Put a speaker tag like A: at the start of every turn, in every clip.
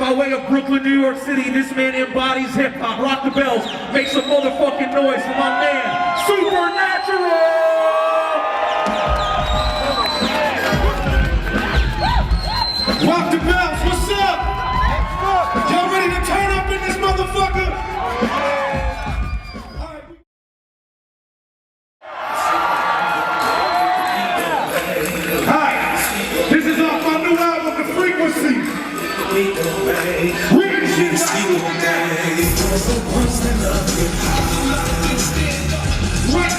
A: By way of Brooklyn, New York City, this man embodies hip-hop. Rock the bells, make some motherfucking noise for my man, SuperNatural!
B: Rock the bells, what's up? Y'all ready to turn up in this motherfucker? Hi, this is off my new album, The Frequency. Right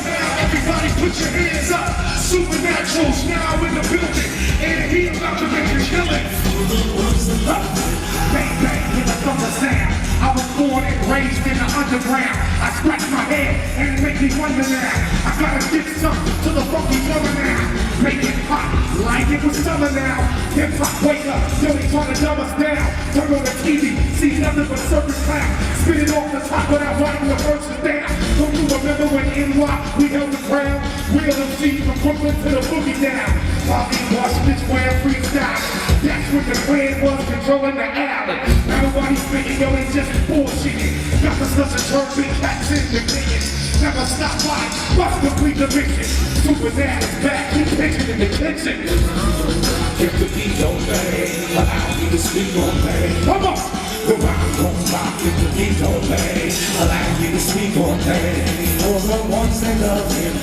B: now, everybody put your hands up. SuperNatural's now in the building, and he about to make a killing. Bang, bang, with a thunder sound. I was born and raised in the underground. I scratch my head and it makes me wonder now. I gotta give something to the funky drummer now. Make it hot like it was summer now. Hip hop, wake up, yo, they trying to dumb us down. Turn on the TV, see nothing but circus clown. Spit it off the top without writing the verses down. Don't you remember when NY we held the ground? Real MC from Brooklyn to the boogie down. Bobby Wash, bitch, wear freestyle. That's what the plan was, controlling the alley. Now nobody's speaking, yo, they just bullshitting. Got the slush and turn big cats in the kitchen. Never stop by, bust complete the mission. SuperNatural back, keep pitching in the kitchen.
C: If the beat don't bang, allow me to speak on bang.
B: Come on!
C: The rock won't stop if the beat don't bang. Allow me to speak on bang. For the ones that love him,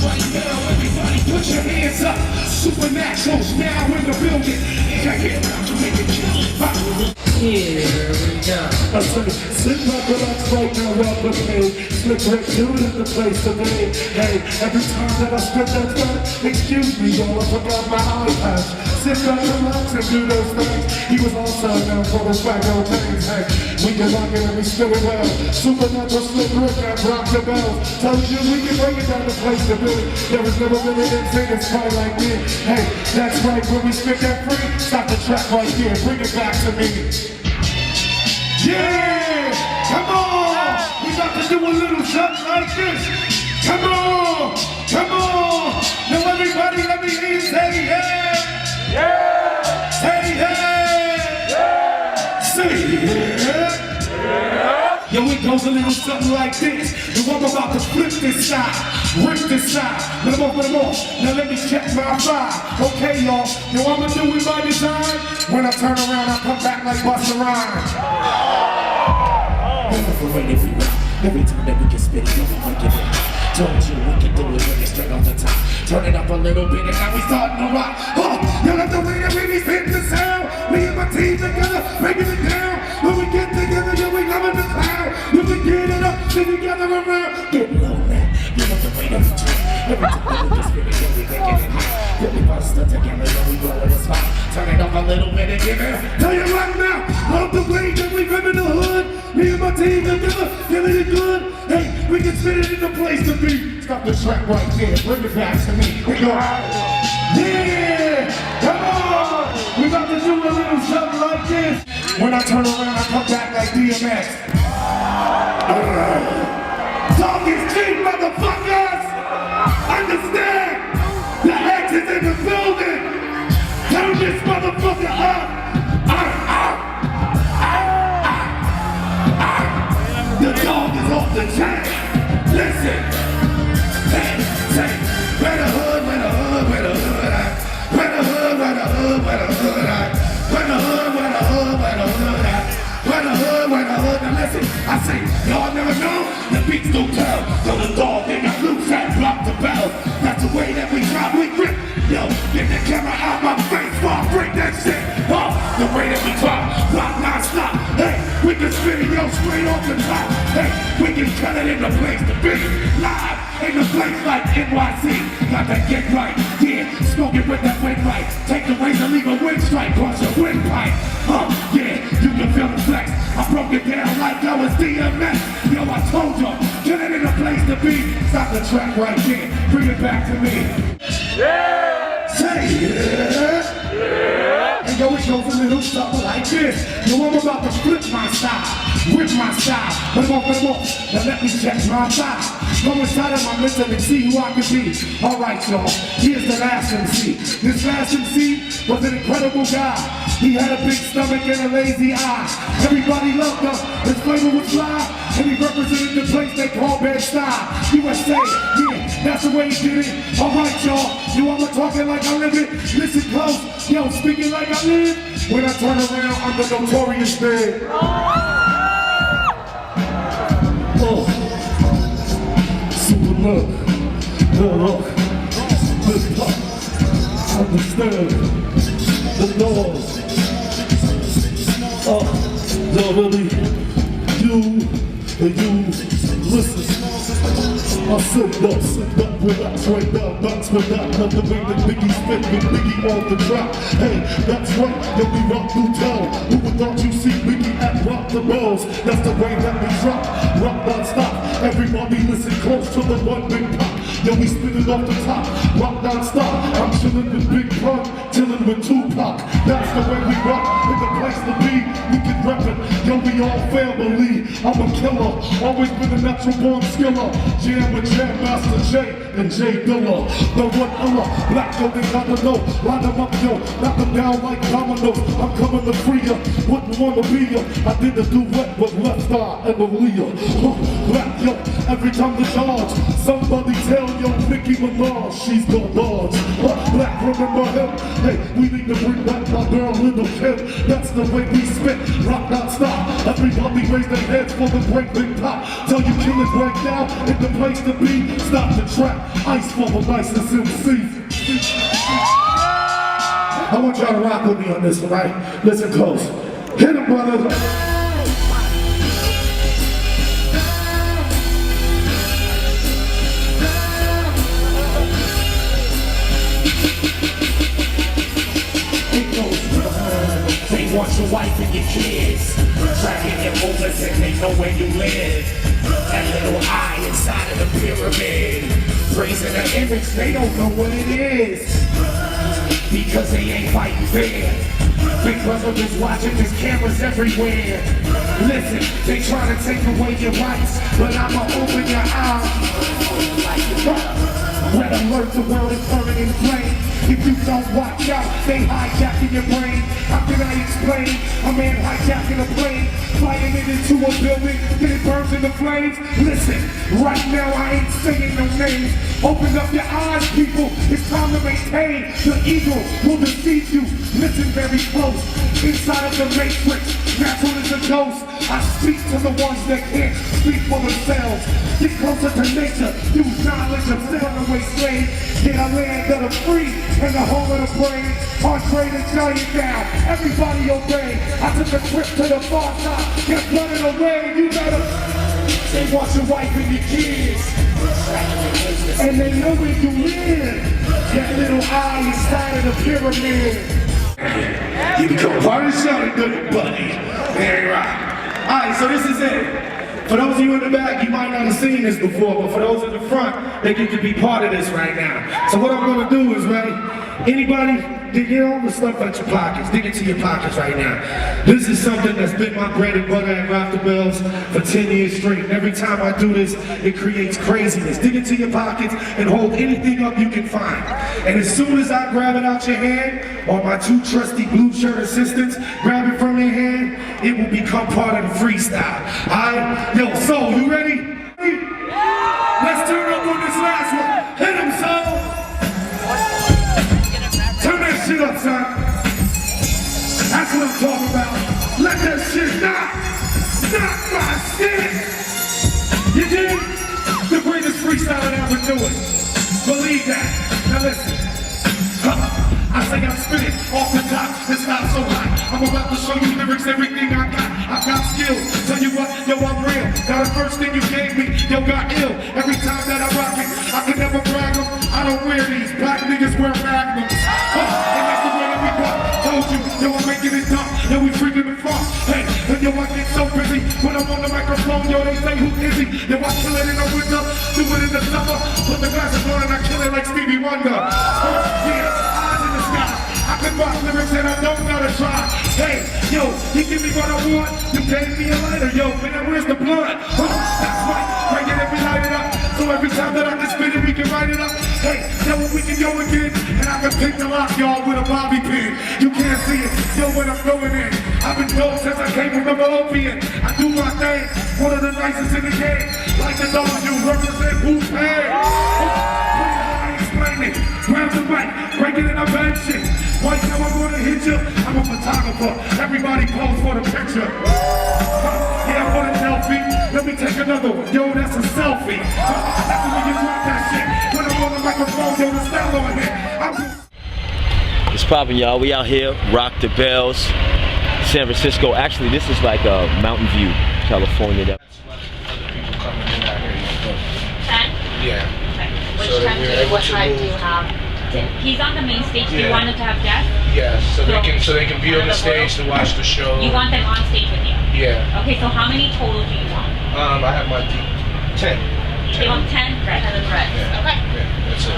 B: right now, everybody put your hands up. SuperNatural's now in the building. Check it out to make it kill.
D: Here we go.
B: I say, sit back, relax right now, rock the pain. Slick Rick, dude is the place to be. Hey, every time that I spit that gun, excuse me, y'all, I forgot my eye patch. Sit back, relax, and do those things. He was also known for the swaggo things. Hey, we can rock it and we still it well. SuperNatural, Slick Rick, and rock the bell. Told you we can bring it down the place to be. There was never been an MC that's quite like me. Hey, that's right, when we spit that free, stop the track right here, bring it back to me. Yeah! Come on! We about to do a little something like this. Come on! Come on! Now everybody let me hear you say yeah! Yeah! Say yeah! Yeah! Say yeah! Yeah! Yo, it goes a little something like this. Yo, I'm about to flip this side, rip this side. Let them off. Now let me check my vibe. Okay, y'all. Yo, I'ma do it by design. When I turn around, I come back like Busta Rhymes.
C: every time that we can spit it, we can give it. Told you we can do it when it's straight off the top. Turn it up a little bit and now we starting to rock. You love the way that we be spitting the sound. Me and my team together, breaking it down. When we get together, yeah, we loving the clown. You can get it up, sit together around. Get low, man. You love the way that we do. Every time that we can spit it, yeah, we making it hot. Then we bust it together, yeah, we blowing the spot. Turn it up a little bit and give it. Tell you right now, love the way that we live in the hood. Me and my team together, feeling it good. Hey, we can spit it in the place to be. Stop the track right there, bring it back to me. We go. Yeah, come on. We about to do a little something like this. When I turn around, I come back like DMX. Dog is cheap, motherfuckers. Understand? The X is in the building. Turn this motherfucker up. The dog is off the chain. Listen. Hey, say, where the hood, where the hood, where the hood at? Where the hood, where the hood, where the hood at? Where the hood, where the hood, where the hood at? Where the hood, where the hood? Now listen, I say, y'all never know, the beats don't tell. So the dog, they got loose and drop the bell. That's the way that we drop, we grip. Yo, get the camera out my face, while I break that shit. The way that we drop, rock non-stop. Hey, we can spin it, yo, straight off the top. Hey, we can cut it in the place to be. Live in the place like NYC. Got that get right, yeah, smoke it with that wind right. Take the razor, leave a wind strike, cross your windpipe. Yeah, you can feel the flex. I broke it down like I was DMX. Yo, I told y'all, get it in the place to be. Stop the track right there, bring it back to me.
D: Yeah!
B: Say yeah!
D: Yeah!
B: yo, it goes a little something like this. Yo, I'm about to flip my style, whip my style. Put 'em off. Now let me check my style. Go inside of my mental and see who I can be. All right, y'all, here's the last MC. This last MC was an incredible guy. He had a big stomach and a lazy eye. Everybody loved him, his flavor was fly, and he represented the place they call Bed-Stuy. USA, yeah, that's the way he did it. All right, y'all, you all are talking like I live it. Listen close, yo, speaking like I live. When I turn around, I'm the notorious man. Oh, super look, hip hop, understand the laws. Really, you, listen. I said no, sit back, relax, right down, box with that. Love the way that Biggie spit with Biggie on the track. Hey, that's right, then we rock through town. Who would thought you see Biggie at Rock the Bells? That's the way that we drop, rock non-stop. Everybody listen close to the one big pop. Yo, we spin it off the top, rock non-stop. I'm chillin' with Big Pun, chillin' with Tupac. That's the way we rock, in the place to be. We can rap it, yo, we all family. I'm a killer, always been a natural born skiller. Jam with Jam Master J and J Dilla. The one killer, black yo, they gotta know. Line them up, yo, knock them down like dominoes. I'm coming to free ya, wouldn't wanna be ya. I did the duet with Left Eye and Malia. Black yo, every time the charge, somebody tell yo, Nicki Minaj, she's the large. Black remember him, hey, we need to bring back my girl Little Kim. That's the way we spit, rock not stop. Everybody raise their heads for the great big pop. Tell you killers right now, in the place to be. Stop the trap, ice for the licensed MCs. I want y'all to rock with me on this one, right? Listen close. Hit them, brothers.
C: They want your wife and your kids, tracking your movements and they know where you live. That little eye inside of the pyramid, praising the image, they don't know what it is. Because they ain't fighting fair. Big brother is watching, there's cameras everywhere. Listen, they trying to take away your rights, but I'ma open your eyes. Red alert, the world is burning in flames. If you don't watch out, they hijacking your brain. How can I explain? A man hijacking a plane, flying it into a building, then it burns in the flames. Listen, right now I ain't saying no names. Open up your eyes, people. It's time to maintain. The eagle will deceive you. Listen very close. Inside of the matrix, natural is a ghost. I speak to the ones that can't speak for themselves. Get closer to nature. Use knowledge of runaway slaves. Get a land of the free and the home of the brave. Andre the giant down. Everybody obey. I took a trip to the far side. Get running away. You better. They want your wife and your kids. And they know where you live. That little eye inside of the pyramid.
B: You become part of the show, good buddy. There you are. Alright, so this is it. For those of you in the back, you might not have seen this before, but for those in the front, they get to be part of this right now. So what I'm gonna do is, ready? Anybody, dig all the stuff out your pockets. Dig into your pockets right now. This is something that's been my bread and butter at Rock the Bells for 10 years straight. And every time I do this, it creates craziness. Dig into your pockets and hold anything up you can find. And as soon as I grab it out your hand, or my two trusty blue shirt assistants grab it from your hand, it will become part of the freestyle. Alright? Yo, so, you ready? Let's turn up on this last one. Hit him, son. Turn that shit up, son. That's what I'm talking about. Let that shit not my shit. You dig? The greatest freestyle that ever do it. Believe that. Now listen. I say I'm spinning off the top, it's not so hot. I'm about to show you lyrics, everything I got. I got skills, tell you what, yo, I'm real. Now the first thing you gave me, yo, got ill. Every time that I rock it, I can never brag them. I don't wear these, black niggas wear magnums. And that's the way that we rock. Told you, yo, I'm making it dumb. Yo, we freaking the funk. Hey, and yo, I get so busy. When I'm on the microphone, yo, they say, who is he? Yo, I kill it in the winter, do it in the summer. Put the glasses on and I kill it like Stevie Wonder. Yeah. I can rock lyrics and I don't gotta You give me what I want, you gave me a lighter, yo, man, where's the blood? That's right, break it and we light it up. So every time that I can spit it, we can write it up. Hey, yo, we can go again, and I can pick the lock, y'all, with a bobby pin. You can't see it, yo, when I'm going in. I've been dope since I came from the opium. I do my thing, one of the nicest in the game. Like the dog, you represent who's paid. Explain it, grab the mic, break it in a bad shit. One time I'm gonna hit you, I'm a photographer. Everybody pose for the picture. Yeah, for the selfie. Let me take another one. Yo, that's a selfie. That's when you drop that shit. When I'm on the microphone, yo, the style on here.
E: It's poppin', y'all. We out here, Rock the Bells, San Francisco. Actually, this is like Mountain View, California.
F: That's what other people coming in out here.
G: 10?
F: Yeah.
G: Okay. Which
F: So that
G: time
F: we're
G: do you,
F: able
G: what
F: to
G: time do
F: move.
G: you have?
H: He's on the main stage. Do you
F: Yeah.
H: want him to have guests?
F: Yeah, so they can be on the stage to watch the show.
H: You want them on stage with you?
F: Yeah.
H: Okay, so how many total do you want?
F: I have my 10.
H: You want 10? Right.
G: 10 and red.
F: Yeah.
G: Okay.
F: Yeah, that's it.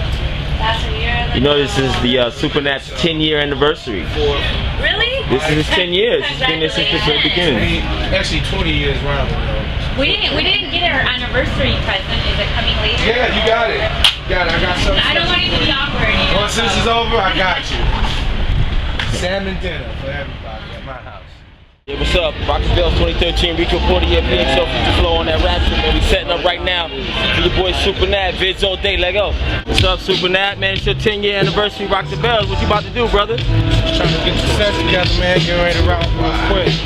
G: That's a year.
E: You know, this is the SuperNatural 10-year anniversary.
H: Really?
E: This is 10 years. It's been there since the very beginning.
F: Actually, 20 years round.
H: We didn't get our anniversary present. Is it coming later?
F: Yeah, you got it. I got something.
H: I don't want you to be awkward. You know?
F: Once this is over, I got you. Salmon dinner for everybody at my house.
E: Hey, what's up? Rock the Bells 2013, reach your 40-year Phoenix Show, Future Flow on that rap shit, man. We setting up right now for your boy SuperNat, VidzAllDay, let go. What's up, SuperNat, man? It's your 10-year anniversary, Rock the Bells. What you about to do, brother?
F: Trying to get the set together, man. Getting ready to rock real quick.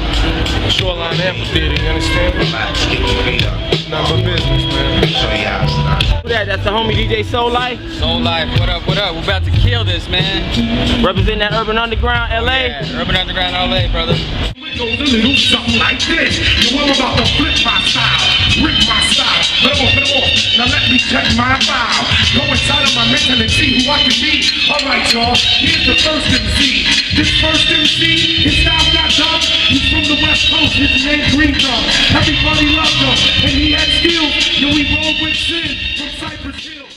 F: Shoreline Amphitheater, you understand?
C: Relax, get your feet up.
F: Number business, man.
C: Show you how it's done.
E: Who that? That's the homie DJ Soul Life.
I: Soul Life, what up, what up? We're about to kill this, man.
E: Representing that Urban Underground, LA.
I: Yeah, Urban Underground LA, brother.
B: It goes a little something like this. So I'm about to flip my style, rip my style. Let them off. Now let me check my file. Go inside of my mental and see who I can be. Alright, y'all, here's the first MC. This first MC, his style got done. He's from the West Coast, his name Green Drum. Everybody loved him, and he had skills. Yo, we rolled with sin from Cypress Hill.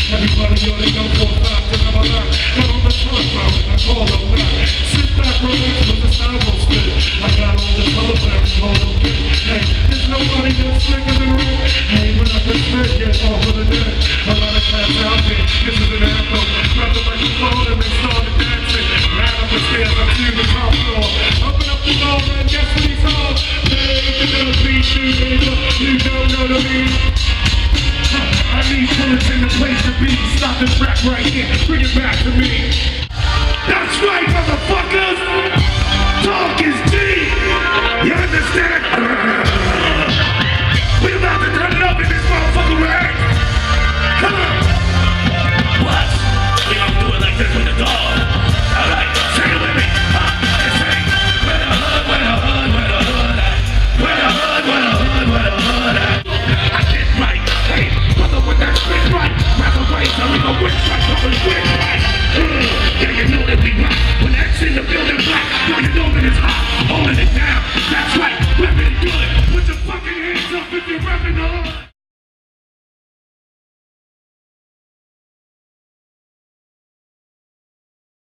B: Everybody on the go for a fact, and I'm alive. Got on the front round, I call them back. Sit back, relax, with the style will spit. I got all the color back, call them good. Hey, there's nobody that's slicker than Rick. Hey, when I can spit, get off of the deck. A lot of cats out there, this is an anthem. Grab the microphone and they started dancing. Ran up the stairs, up to the top floor. Open up the door and guess what he's on? Hey, it's gonna be you, nigga. You don't know the meaning. I need bullets in the place to be. Stop this rap right here. Bring it back to me. That's right, motherfuckers.